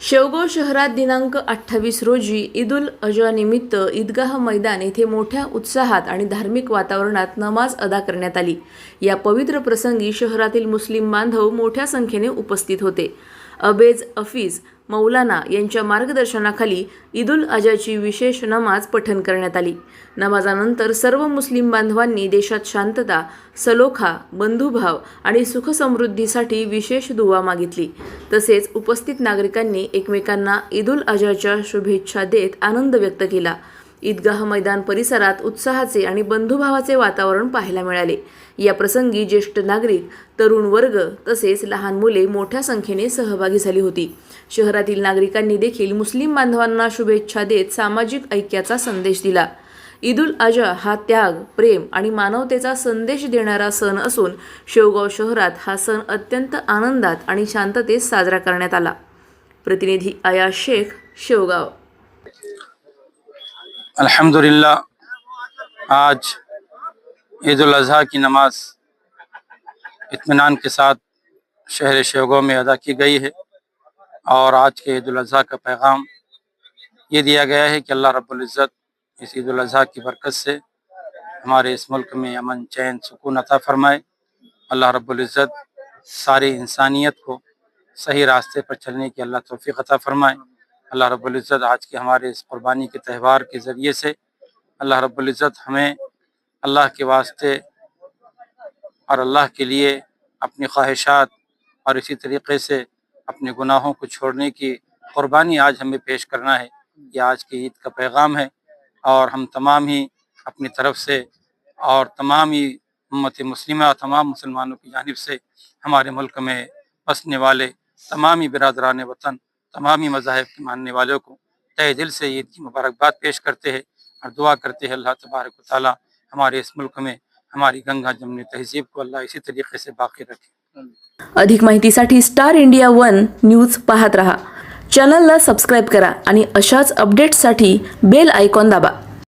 शेवगाव शहरात दिनांक 28 रोजी ईद उल अजहा निमित्त ईदगाह मैदान येथे मोठ्या उत्साहात आणि धार्मिक वातावरणात नमाज अदा करण्यात आली। या पवित्र प्रसंगी शहरातील मुस्लिम बांधव मोठ्या संख्येने उपस्थित होते। अबेज हफीज मौलाना यांच्या मार्गदर्शनाखाली ईद उल अजहाची विशेष नमाज पठण करण्यात आली। नमाजानंतर सर्व मुस्लिम बांधवांनी देशात शांतता, सलोखा, बंधुभाव आणि सुख समृद्धीसाठी विशेष दुआ मागितली। तसेच उपस्थित नागरिकांनी एकमेकांना ईद उल अजहाच्या शुभेच्छा देत आनंद व्यक्त केला। ईदगाह मैदान परिसरात उत्साहाचे आणि बंधुभावाचे वातावरण पाहायला मिळाले। या प्रसंगी ज्येष्ठ नागरिक, तरुण वर्ग तसेच लहान मुले मोठ्या संख्येने सहभागी झाली होती। शहरातील नागरिकांनी देखील मुस्लिम बांधवांना शुभेच्छा देत सामाजिक ऐक्याचा संदेश दिला। ईद उल अजहा हा त्याग, प्रेम आणि मानवतेचा संदेश देणारा सण असून शेवगाव शहरात हा सण अत्यंत आनंदात आणि शांततेत साजरा करण्यात आला। प्रतिनिधी अयाज शेख, शेवगाव। अल्हम्दुलिल्लाह, आज ईद उल अजहा की नमाज इत्मीनान के साथ शहर शेवगाव में अदा की गई है। और आज के ईद उल अजहा का पैगाम ये दिया गया है कि अल्लाह रब्बुल इज़्ज़त इस ईद उल अजहा की बरकत से हमारे इस मुल्क में अमन, चैन, सुकून अता फरमाए। अल्लाह रब्बुल इज़्ज़त सारी इंसानियत को सही रास्ते पर चलने की अल्लाह तौफीक अता फरमाए। अल्लाह रब्बुल इज़्ज़त आज के हमारे इस कुर्बानी के त्यौहार के ज़रिए से अल्लाह रब्बुल इज़्ज़त हमें अल्लाह के वास्ते और अल्लाह के लिए अपनी ख्वाहिशात और इसी तरीक़े से अपने गुनाहों को छोड़ने की कुर्बानी आज हमें पेश करना है। ये आज की ईद का पैगाम है। और हम तमाम ही अपनी तरफ से और तमाम ही उम्मत मुस्लिमा और तमाम मुसलमानों की जानिब से हमारे मुल्क में बसने वाले तमाम ही बिरादरान वतन, तमाम ही मज़ाहिब के मानने वालों को तहे दिल से ईद की मुबारकबाद पेश करते हैं और दुआ करते हैं अल्लाह तबारक व तआला हमारे इस मुल्क में हमारी गंगा जमनी तहजीब को अल्लाह इसी तरीके से बाकी रखे। अधिक माहितीसाठी स्टार इंडिया 1 न्यूज पाहत रहा। चॅनलला सबस्क्राइब करा आणि अशाच अपडेट्ससाठी बेल आयकॉन दाबा।